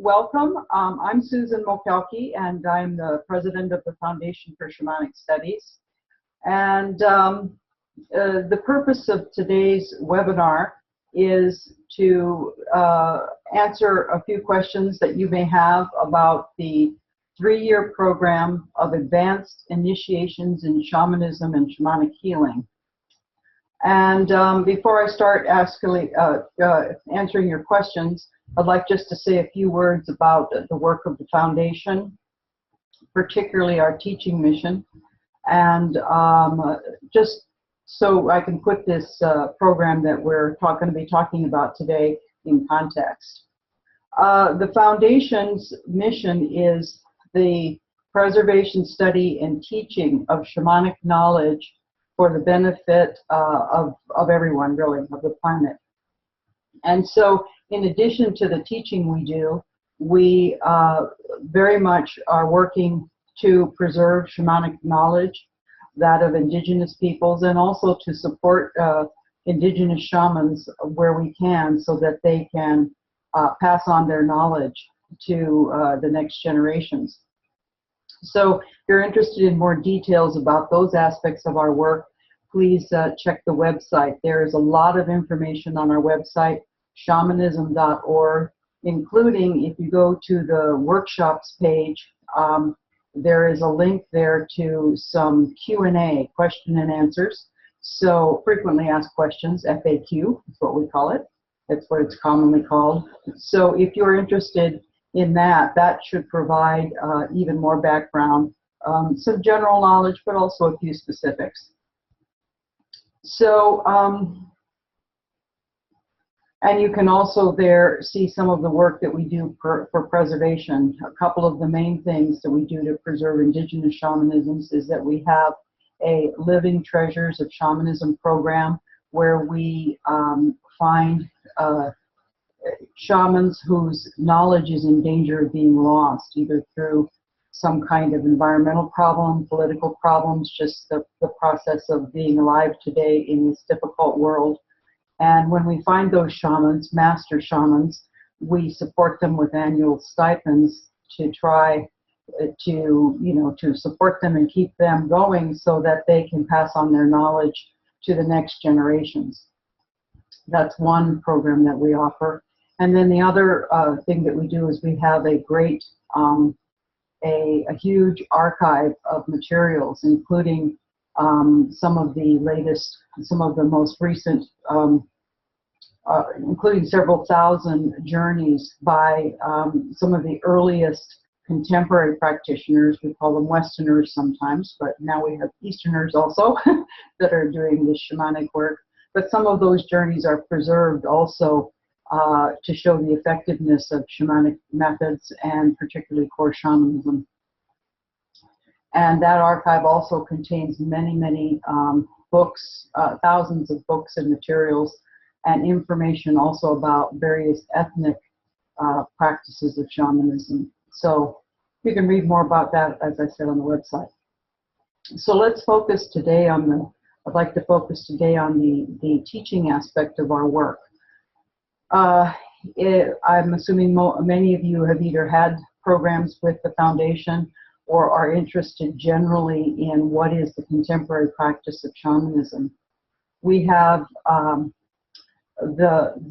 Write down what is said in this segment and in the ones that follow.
welcome. I'm Susan Mokelke, and I'm the president of the Foundation for Shamanic Studies. And the purpose of today's webinar is to answer a few questions that you may have about the 3-year program of advanced initiations in shamanism and shamanic healing. And before I start answering your questions, I'd like just to say a few words about the work of the Foundation, particularly our teaching mission, and just so I can put this program that we're going to be talking about today in context. The Foundation's mission is the preservation, study, and teaching of shamanic knowledge for the benefit of everyone, really, of the planet. And so, in addition to the teaching we do, we very much are working to preserve shamanic knowledge, that of indigenous peoples, and also to support indigenous shamans where we can, so that they can pass on their knowledge to the next generations. So if you're interested in more details about those aspects of our work, please check the website. There is a lot of information on our website, shamanism.org, including, if you go to the workshops page, there is a link there to some Q&A, question and answers. So frequently asked questions, FAQ is what we call it. That's what it's commonly called. So if you're interested in that, that should provide even more background, some general knowledge, but also a few specifics. So, and you can also there see some of the work that we do for preservation. A couple of the main things that we do to preserve indigenous shamanisms is that we have a Living Treasures of Shamanism program where we find shamans whose knowledge is in danger of being lost, either through some kind of environmental problem, political problems, just the process of being alive today in this difficult world. And when we find those shamans, master shamans, we support them with annual stipends to try to support them and keep them going so that they can pass on their knowledge to the next generations. That's one program that we offer. And then the other thing that we do is we have a great, a huge archive of materials, including some of the latest, some of the most recent, including several thousand journeys by some of the earliest contemporary practitioners. We call them Westerners sometimes, but now we have Easterners also that are doing this shamanic work. But some of those journeys are preserved also to show the effectiveness of shamanic methods and particularly core shamanism. And that archive also contains many, many books, thousands of books and materials, and information also about various ethnic practices of shamanism. So you can read more about that, as I said, on the website. So let's focus today on I'd like to focus today on the teaching aspect of our work. I'm assuming many of you have either had programs with the Foundation or are interested generally in what is the contemporary practice of shamanism. We have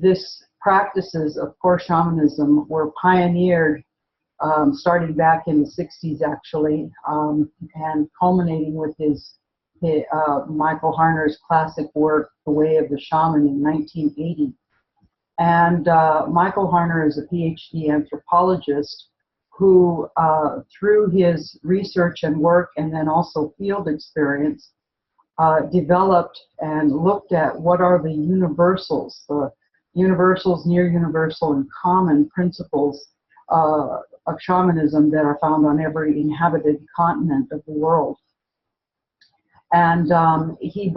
this practices of core shamanism were pioneered starting back in the 60s actually, and culminating with Michael Harner's classic work, The Way of the Shaman, in 1980. And Michael Harner is a PhD anthropologist who, through his research and work and then also field experience, developed and looked at what are the universals, near universal and common principles of shamanism that are found on every inhabited continent of the world. And he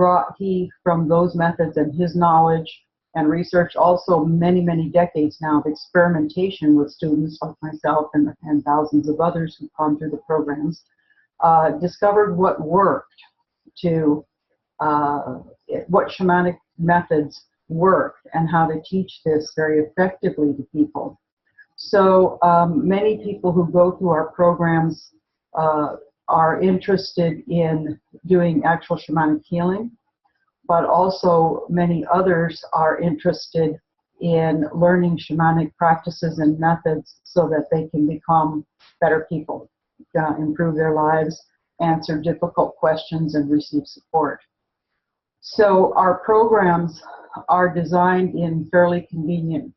from those methods and his knowledge and research, also many, many decades now of experimentation with students like myself and thousands of others who've gone through the programs, discovered what worked what shamanic methods work and how to teach this very effectively to people. So many people who go through our programs are interested in doing actual shamanic healing, but also many others are interested in learning shamanic practices and methods so that they can become better people, improve their lives, answer difficult questions, and receive support. So our programs are designed in fairly convenient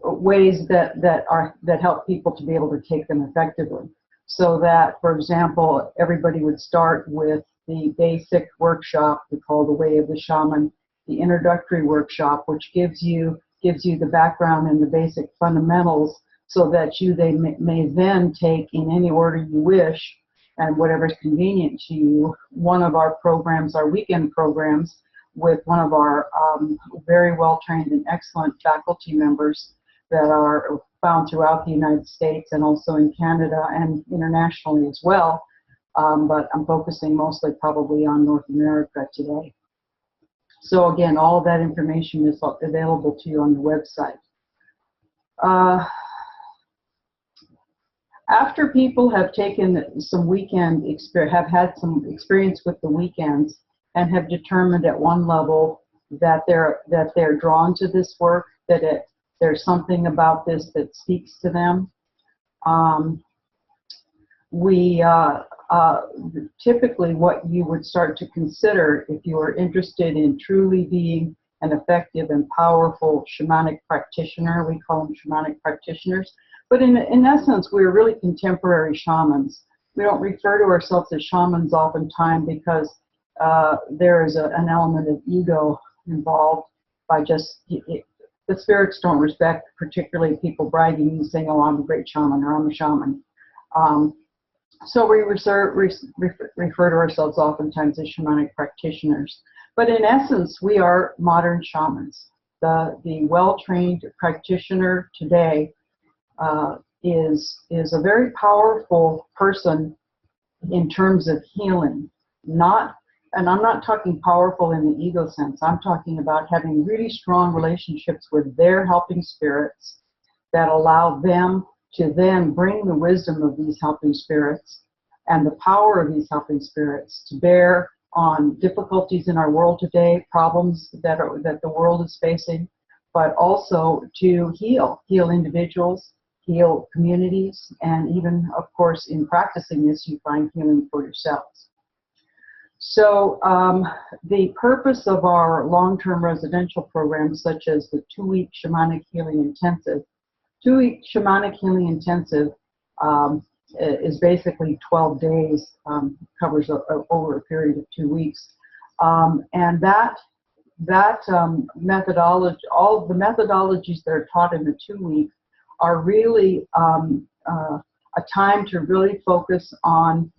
ways that help people to be able to take them effectively. So that, for example, everybody would start with the basic workshop we call the Way of the Shaman, the introductory workshop, which gives you the background and the basic fundamentals, so that you may then take in any order you wish and whatever's convenient to you. One of our programs, our weekend programs, with one of our very well-trained and excellent faculty members that are found throughout the United States and also in Canada and internationally as well. But I'm focusing mostly probably on North America today. So again, all of that information is available to you on the website. After people have taken some weekend experience, have had some experience with the weekends, and have determined at one level that they're drawn to this work, that there's something about this that speaks to them, typically what you would start to consider if you are interested in truly being an effective and powerful shamanic practitioner. We call them shamanic practitioners. But in essence, we're really contemporary shamans. We don't refer to ourselves as shamans oftentimes because there is an element of ego involved by just, the spirits don't respect particularly people bragging and saying, oh, I'm a great shaman or I'm a shaman. So we refer to ourselves oftentimes as shamanic practitioners. But in essence, we are modern shamans. The well-trained practitioner today is a very powerful person in terms of healing. And I'm not talking powerful in the ego sense. I'm talking about having really strong relationships with their helping spirits that allow them to then bring the wisdom of these helping spirits and the power of these helping spirits to bear on difficulties in our world today, problems that the world is facing, but also to heal individuals, heal communities, and even, of course, in practicing this, you find healing for yourselves. So the purpose of our long-term residential programs, such as the 2-week Shamanic Healing Intensive, 2-week Shamanic Healing Intensive is basically 12 days, covers over a period of 2 weeks. And that methodology, all of the methodologies that are taught in the 2 weeks are really a time to really focus on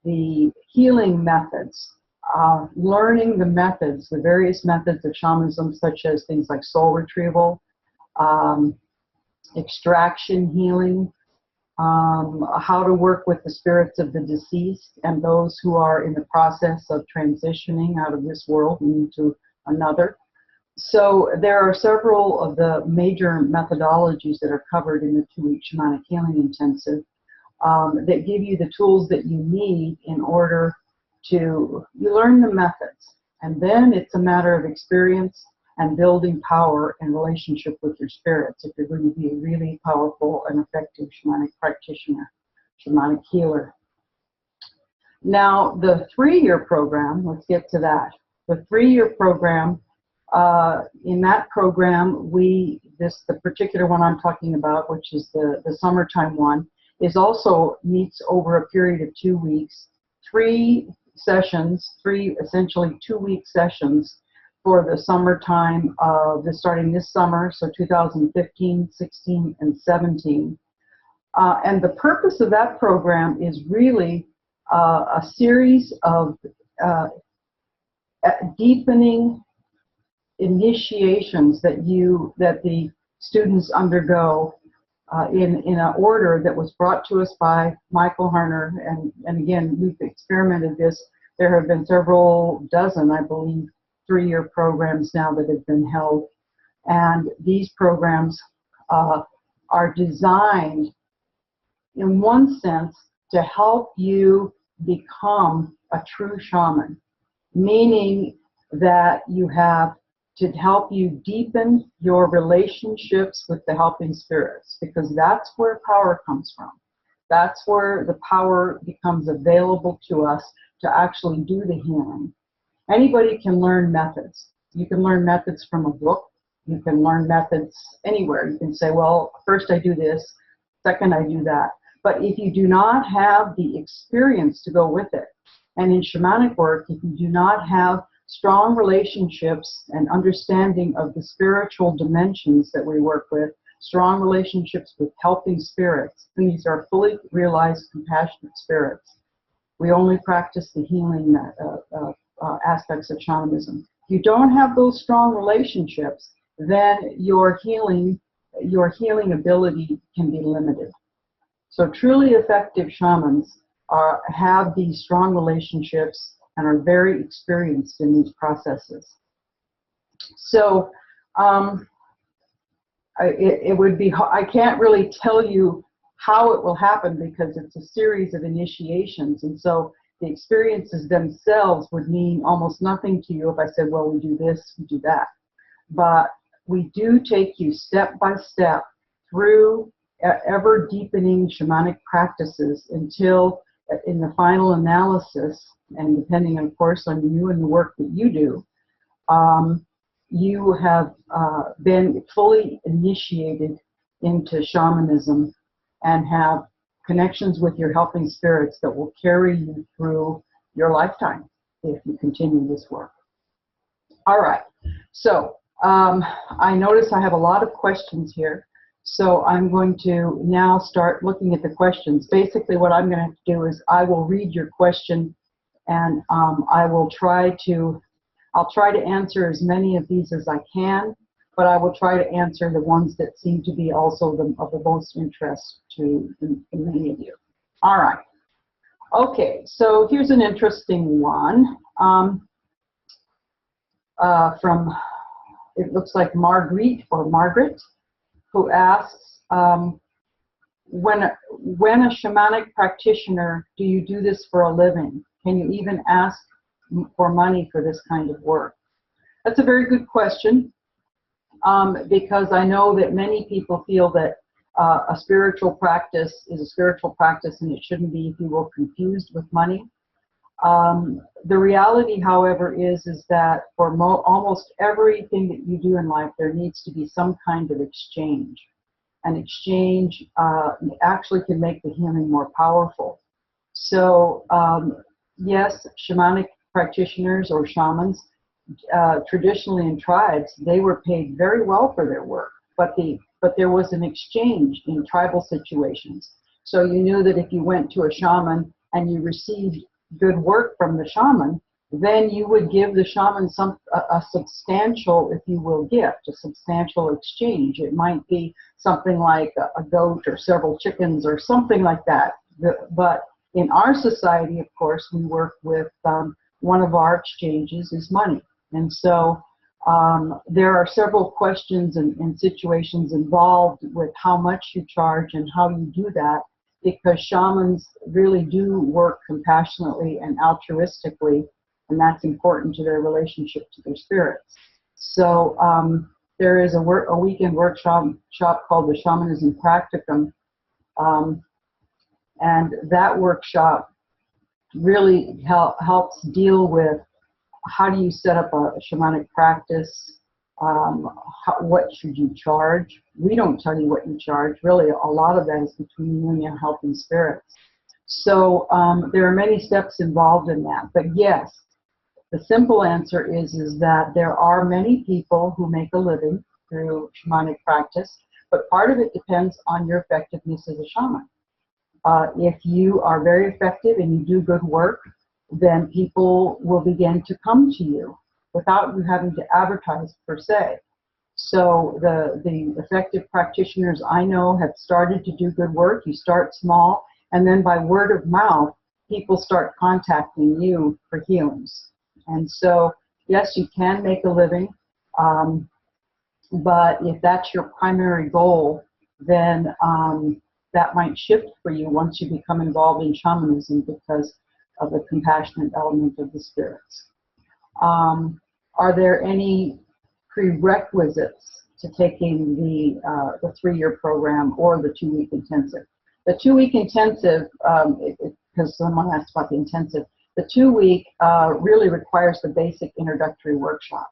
the healing methods, learning the methods, the various methods of shamanism, such as things like soul retrieval, extraction healing, how to work with the spirits of the deceased and those who are in the process of transitioning out of this world into another. So there are several of the major methodologies that are covered in the 2-week Shamanic Healing Intensive that give you the tools that you need in order to learn the methods. And then it's a matter of experience and building power and relationship with your spirits if you're going to be a really powerful and effective shamanic practitioner, shamanic healer. Now, the 3-year program, let's get to that. The 3-year program, in that program, the particular one I'm talking about, which is the summertime one, is also meets over a period of 2 weeks, 3 sessions, 3 essentially 2-week sessions for the summertime of starting this summer, so 2015, 16, and 17. And the purpose of that program is really a series of deepening initiations that the students undergo in an order that was brought to us by Michael Harner, and again, we've experimented this. There have been several dozen, I believe, 3-year programs now that have been held, and these programs are designed, in one sense, to help you become a true shaman, meaning that you have to help you deepen your relationships with the helping spirits, because that's where power comes from. That's where the power becomes available to us to actually do the healing. Anybody can learn methods. You can learn methods from a book. You can learn methods anywhere. You can say, well, first I do this, second I do that. But if you do not have the experience to go with it, and in shamanic work, if you do not have strong relationships and understanding of the spiritual dimensions that we work with, strong relationships with helping spirits, these are fully realized compassionate spirits. We only practice the healing aspects of shamanism. If you don't have those strong relationships, then your healing ability can be limited. So truly effective shamans have these strong relationships and are very experienced in these processes. So it would be, I can't really tell you how it will happen because it's a series of initiations, and so the experiences themselves would mean almost nothing to you if I said, well, we do this, we do that. But we do take you step by step through ever deepening shamanic practices until in the final analysis, and depending of course on you and the work that you do, you have been fully initiated into shamanism and have connections with your helping spirits that will carry you through your lifetime if you continue this work. All right, so I notice I have a lot of questions here, so I'm going to now start looking at the questions. Basically what I'm going to have to do is I will read your question, and I'll try to answer as many of these as I can, but I will try to answer the ones that seem to be also of the most interest to many of you. All right. Okay, so here's an interesting one from, it looks like Marguerite or Margaret, who asks, when a shamanic practitioner, do you do this for a living? Can you even ask for money for this kind of work? That's a very good question, because I know that many people feel that a spiritual practice is a spiritual practice and it shouldn't be, if you will, confused with money. The reality, however, is that for almost everything that you do in life, there needs to be some kind of exchange. An exchange actually can make the healing more powerful. So yes, shamanic practitioners or shamans, traditionally in tribes, they were paid very well for their work, but there was an exchange in tribal situations. So you knew that if you went to a shaman and you received good work from the shaman, then you would give the shaman a substantial, if you will, gift, a substantial exchange. It might be something like a goat or several chickens or something like that. But in our society, of course, we work with one of our exchanges is money. And so there are several questions and situations involved with how much you charge and how you do that, because shamans really do work compassionately and altruistically, and that's important to their relationship to their spirits. So there is a weekend workshop called the Shamanism Practicum, and that workshop really helps deal with how do you set up a shamanic practice, what should you charge. We don't tell you what you charge. Really, a lot of that is between you and your helping spirits. So there are many steps involved in that. But yes, the simple answer is that there are many people who make a living through shamanic practice, but part of it depends on your effectiveness as a shaman. If you are very effective and you do good work, then people will begin to come to you without you having to advertise per se. So the effective practitioners I know have started to do good work. You start small, and then by word of mouth, people start contacting you for healings. And so, yes, you can make a living. But if that's your primary goal, then that might shift for you once you become involved in shamanism because of the compassionate element of the spirits. Are there any prerequisites to taking the 3-year program or the 2-week intensive? The 2-week intensive, because someone asked about the intensive, the 2-week really requires the basic introductory workshop,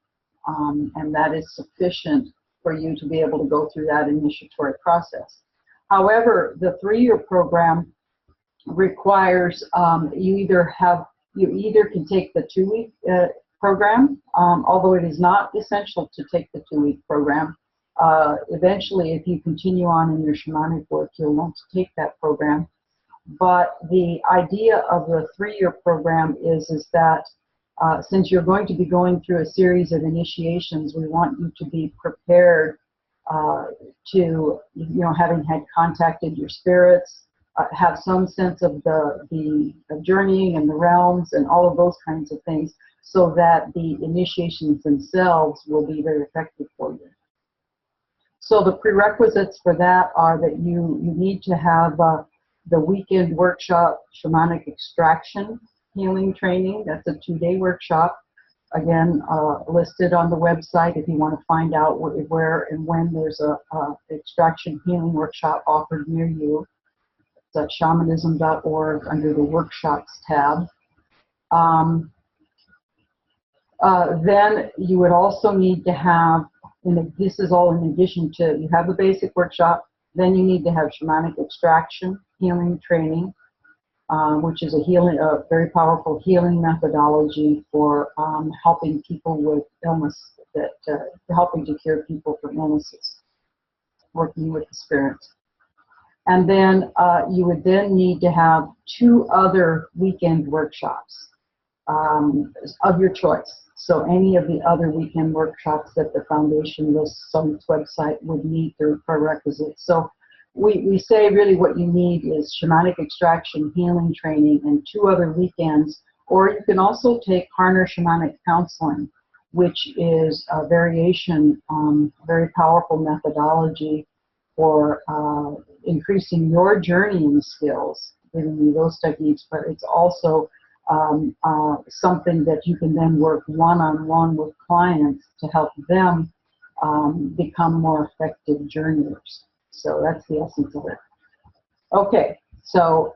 and that is sufficient for you to be able to go through that initiatory process. However, the 3-year program requires you either can take the 2-week program, although it is not essential to take the 2-week program. Eventually, if you continue on in your shamanic work, you'll want to take that program. But the idea of the 3-year program is that since you're going to be going through a series of initiations, we want you to be prepared to, having had contacted your spirits, have some sense of the journeying and the realms and all of those kinds of things, so that the initiations themselves will be very effective for you. So the prerequisites for that are that you need to have the weekend workshop, Shamanic Extraction Healing Training. That's a 2-day workshop. Again, listed on the website if you want to find out where and when there's a extraction healing workshop offered near you. It's at shamanism.org under the workshops tab. Then you would also need to have, this is all in addition to, you have the basic workshop, then you need to have shamanic extraction healing training, which is a very powerful healing methodology for helping people with illness, helping to cure people from illnesses, working with the spirits. And then you would then need to have 2 other weekend workshops of your choice. So any of the other weekend workshops that the foundation lists on its website would meet their prerequisites. So we say really what you need is shamanic extraction healing training and 2 other weekends, or you can also take Harner Shamanic Counseling, which is a variation, very powerful methodology for increasing your journeying skills, giving you those techniques, but it's also something that you can then work one-on-one with clients to help them become more effective journeyers. So that's the essence of it. Okay, so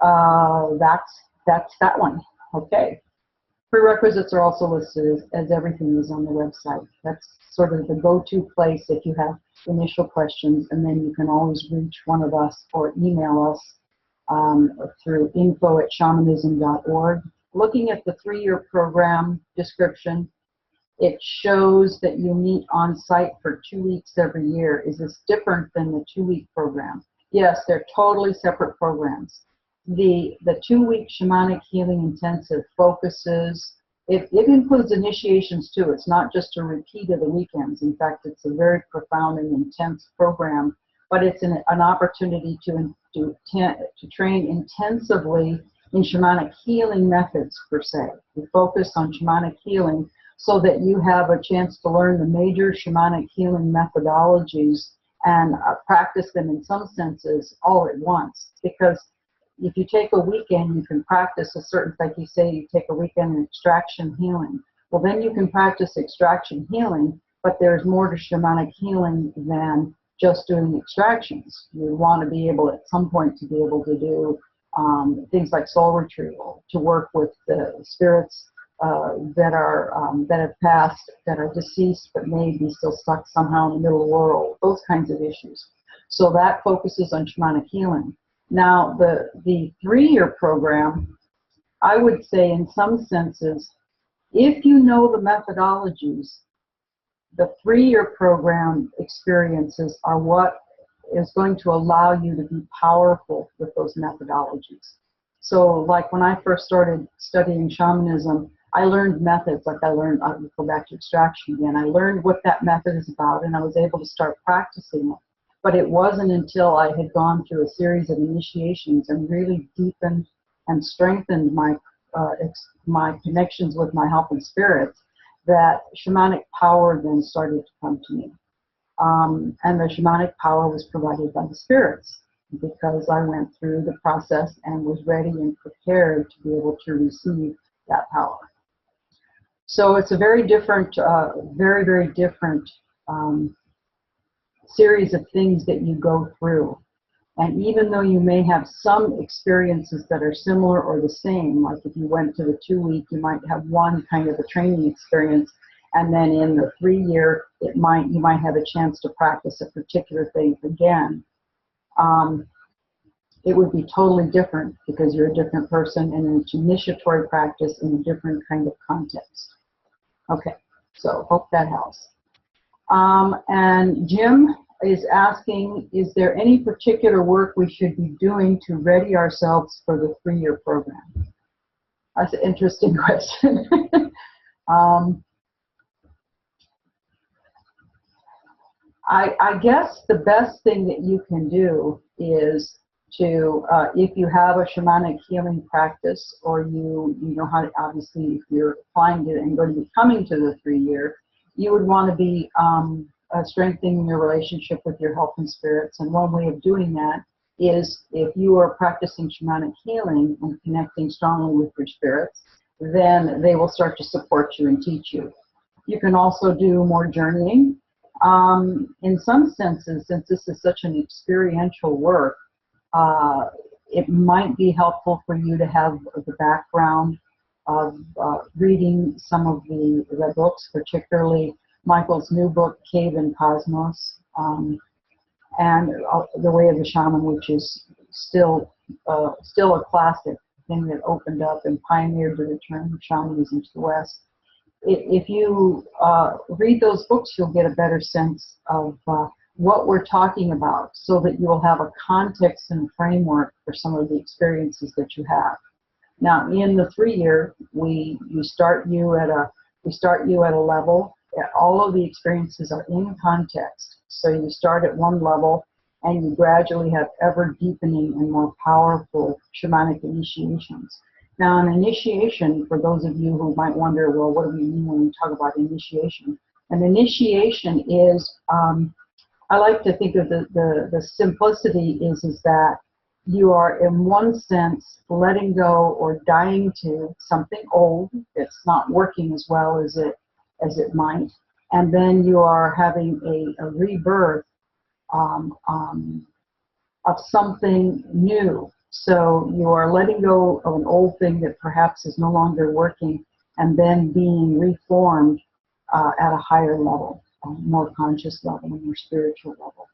that's that one. Okay. Prerequisites are also listed as everything is on the website. That's sort of the go-to place if you have initial questions, and then you can always reach one of us or email us through info@shamanism.org. Looking at the 3-year program description, it shows that you meet on site for 2 weeks every year. Is this different than the 2-week program? Yes, they're totally separate programs. The 2-week Shamanic Healing Intensive focuses, it includes initiations too. It's not just a repeat of the weekends. In fact, it's a very profound and intense program, but it's an opportunity to train intensively in shamanic healing methods per se. We focus on shamanic healing so that you have a chance to learn the major shamanic healing methodologies and practice them in some senses all at once. Because if you take a weekend, you can practice a certain, like you say, you take a weekend in extraction healing. Well, then you can practice extraction healing, but there's more to shamanic healing than just doing extractions. You want to be able at some point to be able to do things like soul retrieval, to work with the spirits that have passed, that are deceased, but may be still stuck somehow in the middle world, those kinds of issues. So that focuses on shamanic healing. Now, the 3-year program, I would say in some senses, if you know the methodologies, the 3-year program experiences are what is going to allow you to be powerful with those methodologies. So like when I first started studying shamanism, I learned methods, like I'll go back to extraction again. I learned what that method is about, and I was able to start practicing it. But it wasn't until I had gone through a series of initiations and really deepened and strengthened my connections with my helping spirits that shamanic power then started to come to me. And the shamanic power was provided by the spirits, because I went through the process and was ready and prepared to be able to receive that power. So it's a very different, very, very different series of things that you go through. And even though you may have some experiences that are similar or the same, like if you went to the 2-week, you might have one kind of a training experience, and then in the 3-year, you might have a chance to practice a particular thing again. It would be totally different because you're a different person, and it's initiatory practice in a different kind of context. Okay, so hope that helps. And Jim is asking, is there any particular work we should be doing to ready ourselves for the 3-year program? That's an interesting question. I guess the best thing that you can do is to, if you have a shamanic healing practice, or you know how to, obviously if you're applying it and going to be coming to the 3-year, you would want to be strengthening your relationship with your help and spirits. And one way of doing that is, if you are practicing shamanic healing and connecting strongly with your spirits, then they will start to support you and teach you. You can also do more journeying. In some senses, since this is such an experiential work, it might be helpful for you to have the background of reading some of the books, particularly Michael's new book, Cave and Cosmos, and The Way of the Shaman, which is still a classic thing that opened up and pioneered the return of shamanism to the West. If you read those books, you'll get a better sense of what we're talking about, so that you'll have a context and framework for some of the experiences that you have. Now, in the 3-year, we start you at a level. All of the experiences are in context. So you start at one level, and you gradually have ever deepening and more powerful shamanic initiations. Now, an initiation, for those of you who might wonder, well, what do we mean when we talk about initiation? An initiation is, I like to think of the simplicity is that you are, in one sense, letting go or dying to something old that's not working as well as it might, and then you are having a rebirth of something new. So you are letting go of an old thing that perhaps is no longer working, and then being reformed at a higher level, a more conscious level, a more spiritual level.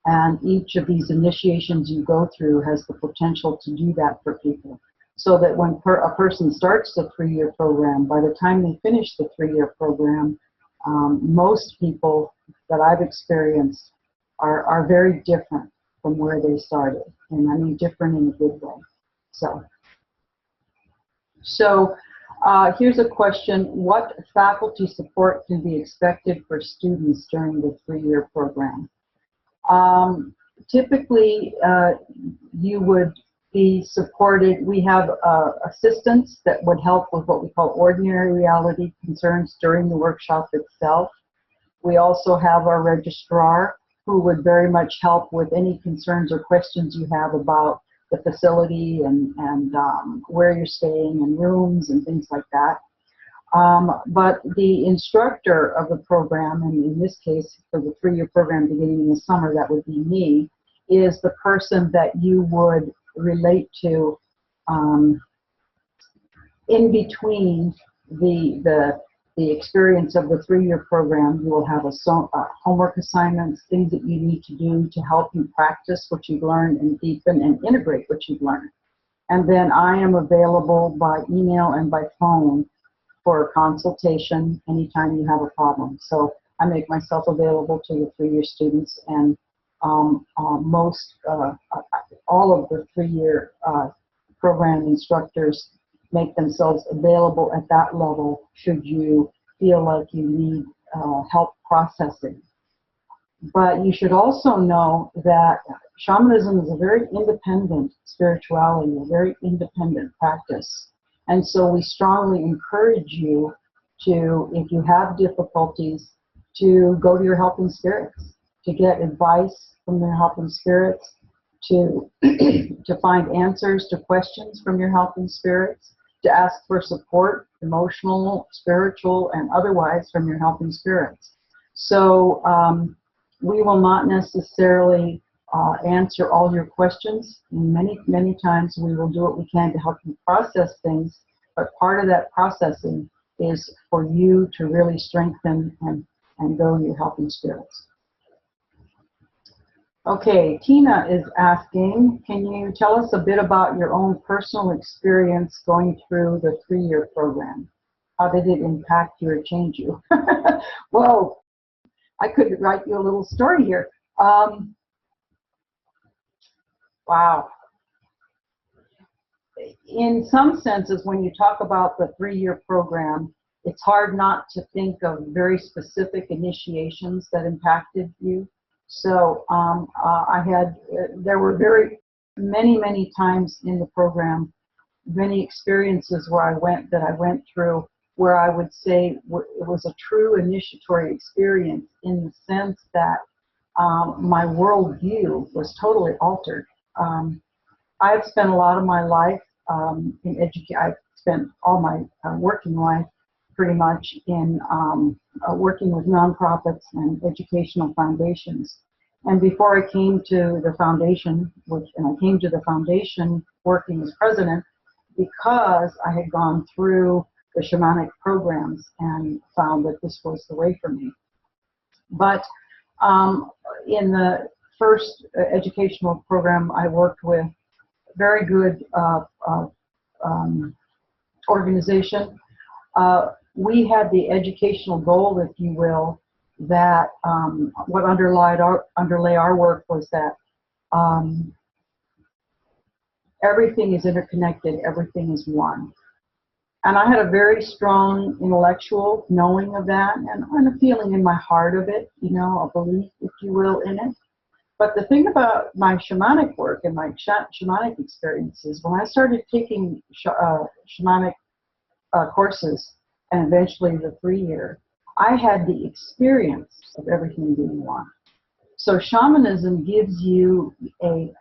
And each of these initiations you go through has the potential to do that for people. So that when a person starts the 3-year program, by the time they finish the 3-year program, most people that I've experienced are very different from where they started. And I mean different in a good way. So here's a question. What faculty support can be expected for students during the 3-year program? Typically, you would be supported. We have assistants that would help with what we call ordinary reality concerns during the workshop itself. We also have our registrar, who would very much help with any concerns or questions you have about the facility and where you're staying and rooms and things like that. But the instructor of the program, and in this case for the 3-year program beginning in the summer, that would be me, is the person that you would relate to in between the experience of the 3-year program. You will have homework assignments, things that you need to do to help you practice what you've learned and deepen and integrate what you've learned. And then I am available by email and by phone for consultation anytime you have a problem. So I make myself available to the 3-year students, and all of the 3-year program instructors make themselves available at that level should you feel like you need help processing. But you should also know that shamanism is a very independent spirituality, a very independent practice. And so we strongly encourage you to, if you have difficulties, to go to your helping spirits to get advice from your helping spirits, to to find answers to questions from your helping spirits, to ask for support, emotional, spiritual, and otherwise from your helping spirits. So we will not necessarily answer all your questions. Many times we will do what we can to help you process things, but part of that processing is for you to really strengthen and go in your helping spirits. Okay, Tina is asking, can you tell us a bit about your own personal experience going through the 3-year program? How did it impact you or change you? Well, I could write you a little story here. Wow. In some senses, when you talk about the 3-year program, it's hard not to think of very specific initiations that impacted you. So there were many times in the program, many experiences where I went through where I would say it was a true initiatory experience in the sense that my worldview was totally altered. I've spent a lot of my life in education. I've spent all my working life pretty much in working with nonprofits and educational foundations. And before I came to the foundation, I came to the foundation working as president because I had gone through the shamanic programs and found that this was the way for me. But in the first educational program I worked with, very good organization. We had the educational goal, if you will, that what underlay our work was that everything is interconnected, everything is one. And I had a very strong intellectual knowing of that and a feeling in my heart of it, you know, a belief, if you will, in it. But the thing about my shamanic work and my shamanic experiences, when I started taking shamanic courses, and eventually the 3-year, I had the experience of everything being one. So shamanism gives you a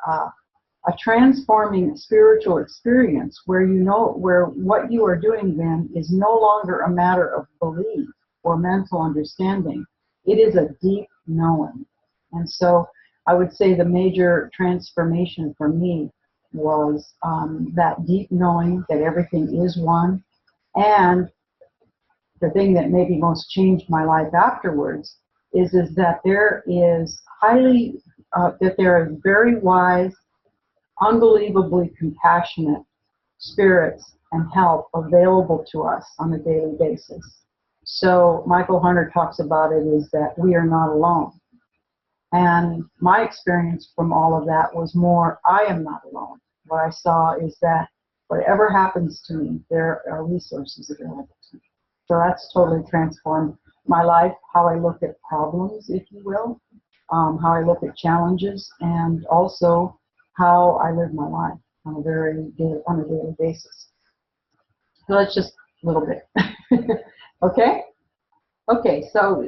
transforming spiritual experience where where what you are doing then is no longer a matter of belief or mental understanding. It is a deep knowing. And so I would say the major transformation for me was that deep knowing that everything is one. And the thing that maybe most changed my life afterwards is that there is very wise, unbelievably compassionate spirits and help available to us on a daily basis. So Michael Harner talks about it is that we are not alone. And my experience from all of that was more, I am not alone. What I saw is that whatever happens to me, there are resources available to me. So that's totally transformed my life, how I look at problems, if you will, how I look at challenges, and also how I live my life on a daily basis. So that's just a little bit. Okay? Okay, so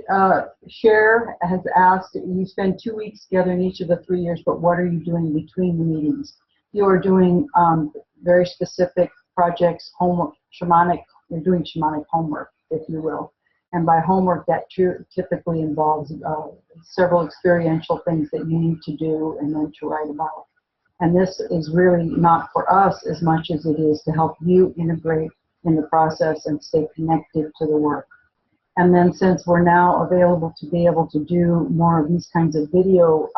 Cher has asked, you spend 2 weeks together in each of the 3 years, but what are you doing between the meetings? You are doing very specific projects, homework, you're doing shamanic homework, if you will. And by homework, that typically involves several experiential things that you need to do and then to write about. And this is really not for us as much as it is to help you integrate in the process and stay connected to the work. And then since we're now available to be able to do more of these kinds of video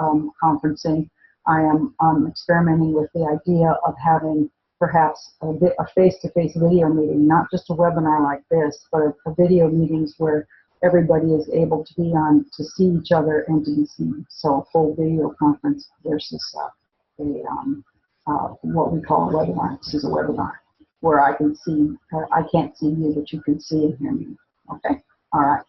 conferencing, I am experimenting with the idea of having perhaps a face-to-face video meeting, not just a webinar like this, but a video meetings where everybody is able to be on to see each other and to be seen. So a full video conference versus what we call a webinar. This is a webinar where I can see, I can't see you, but you can see and hear me. Okay? All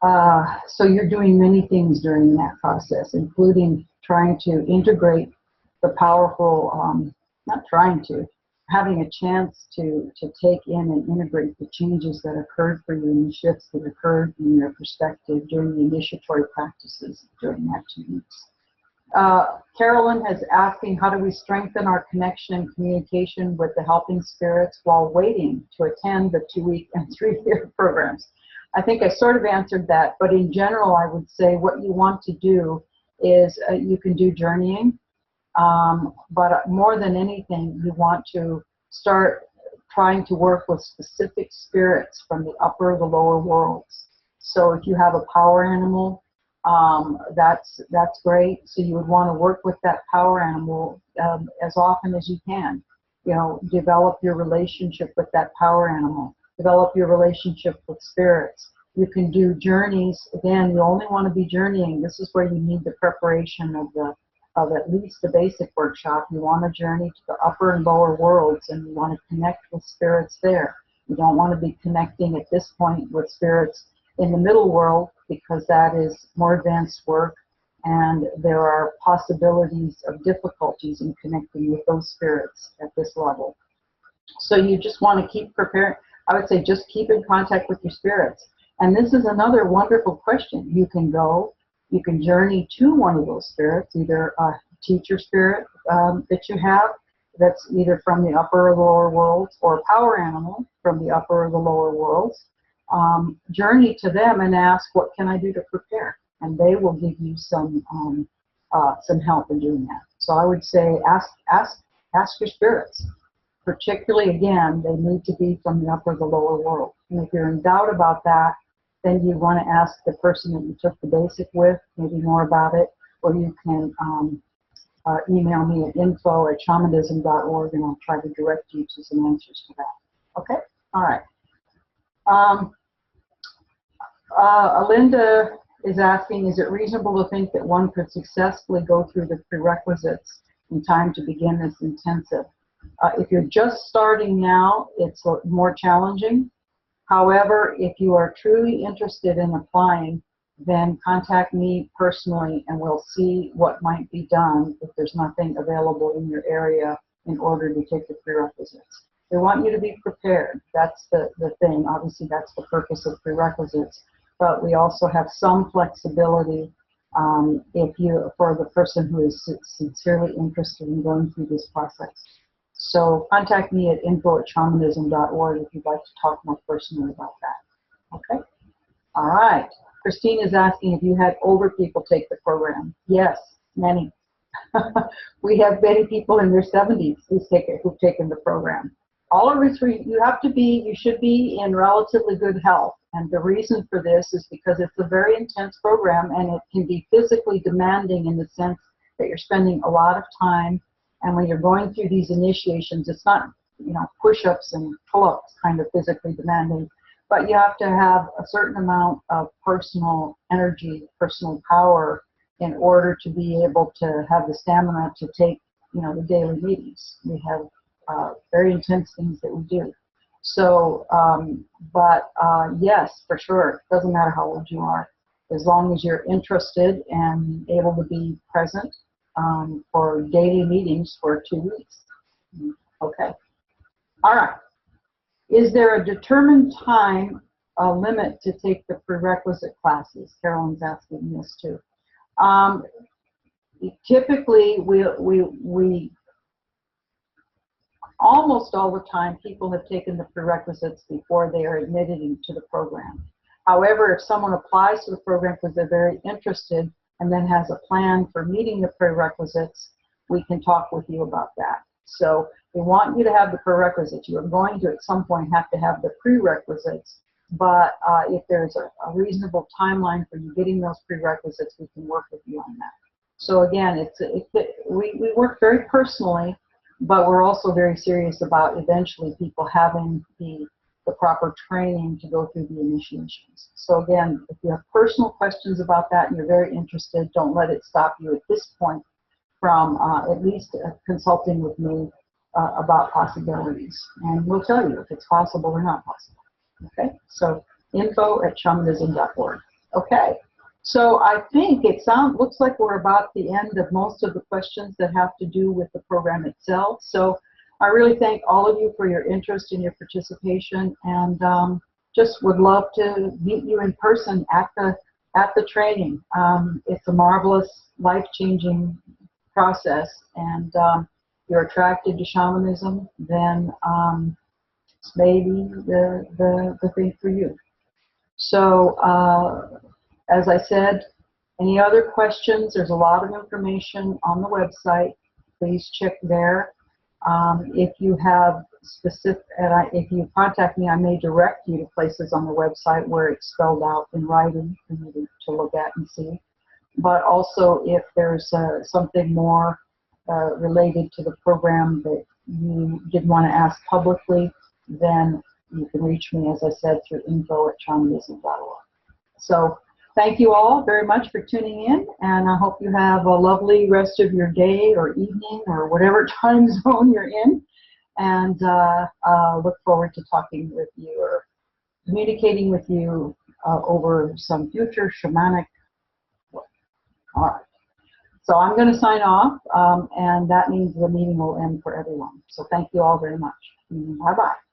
right. So you're doing many things during that process, including trying to integrate the powerful, not trying to, having a chance to take in and integrate the changes that occurred for you and the shifts that occurred in your perspective during the initiatory practices during that 2 weeks. Carolyn is asking, how do we strengthen our connection and communication with the helping spirits while waiting to attend the 2-week and 3-year programs? I think I sort of answered that, but in general, I would say what you want to do is you can do journeying, but more than anything, you want to start trying to work with specific spirits from the upper or the lower worlds. So if you have a power animal, that's great. So you would want to work with that power animal as often as you can. You know, develop your relationship with that power animal. Develop your relationship with spirits. You can do journeys. Again, you only want to be journeying. This is where you need the preparation of at least the basic workshop. You want to journey to the upper and lower worlds, and you want to connect with spirits there. You don't want to be connecting at this point with spirits in the middle world, because that is more advanced work, and there are possibilities of difficulties in connecting with those spirits at this level. So you just want to keep preparing. I would say just keep in contact with your spirits. And this is another wonderful question. You can go, you can journey to one of those spirits, either a teacher spirit that you have that's either from the upper or lower worlds, or a power animal from the upper or the lower worlds. Journey to them and ask, what can I do to prepare? And they will give you some help in doing that. So I would say ask your spirits. Particularly, again, they need to be from the upper or the lower world. And if you're in doubt about that, then you want to ask the person that you took the basic with, maybe more about it, or you can email me at info@shamanism.org, and I'll try to direct you to some answers to that. Okay? All right. Alinda is asking, is it reasonable to think that one could successfully go through the prerequisites in time to begin this intensive? If you're just starting now, it's more challenging. However, if you are truly interested in applying, then contact me personally and we'll see what might be done if there's nothing available in your area in order to take the prerequisites. They want you to be prepared. That's the thing. Obviously, that's the purpose of prerequisites. But we also have some flexibility for the person who is sincerely interested in going through this process. So contact me at info@shamanism.org if you'd like to talk more personally about that. Okay? All right. Christine is asking if you had older people take the program. Yes, many. We have many people in their 70s who've taken the program. All of it's you should be in relatively good health. And the reason for this is because it's a very intense program, and it can be physically demanding in the sense that you're spending a lot of time. And when you're going through these initiations, it's not, push-ups and pull-ups kind of physically demanding, but you have to have a certain amount of personal energy, personal power, in order to be able to have the stamina to take, the daily meetings. We have very intense things that we do. So, yes, for sure, it doesn't matter how old you are, as long as you're interested and able to be present for daily meetings for 2 weeks. Okay. All right. Is there a determined time limit to take the prerequisite classes? Carolyn's asking this too. Typically, we almost all the time, people have taken the prerequisites before they are admitted into the program. However, if someone applies to the program because they're very interested and then has a plan for meeting the prerequisites, we can talk with you about that. So we want you to have the prerequisites. You are going to, at some point, have to have the prerequisites, but if there's a reasonable timeline for you getting those prerequisites, we can work with you on that. So again, we work very personally, but we're also very serious about eventually people having the proper training to go through the initiations. So again, if you have personal questions about that and you're very interested, don't let it stop you at this point from at least consulting with me about possibilities. And we'll tell you if it's possible or not possible. Okay, so info@shamanism.org. Okay, so I think looks like we're about the end of most of the questions that have to do with the program itself. So I really thank all of you for your interest and your participation, and just would love to meet you in person at the training. It's a marvelous, life-changing process, and you're attracted to shamanism, then it's maybe the thing for you. So, as I said, any other questions? There's a lot of information on the website. Please check there. If you have specific, if you contact me, I may direct you to places on the website where it's spelled out in writing for you to look at and see. But also, if there's something more related to the program that you did want to ask publicly, then you can reach me, as I said, through info@shamanism.org. So thank you all very much for tuning in, and I hope you have a lovely rest of your day or evening or whatever time zone you're in, and look forward to talking with you or communicating with you over some future shamanic work. All right. So I'm going to sign off, and that means the meeting will end for everyone. So thank you all very much. Bye-bye.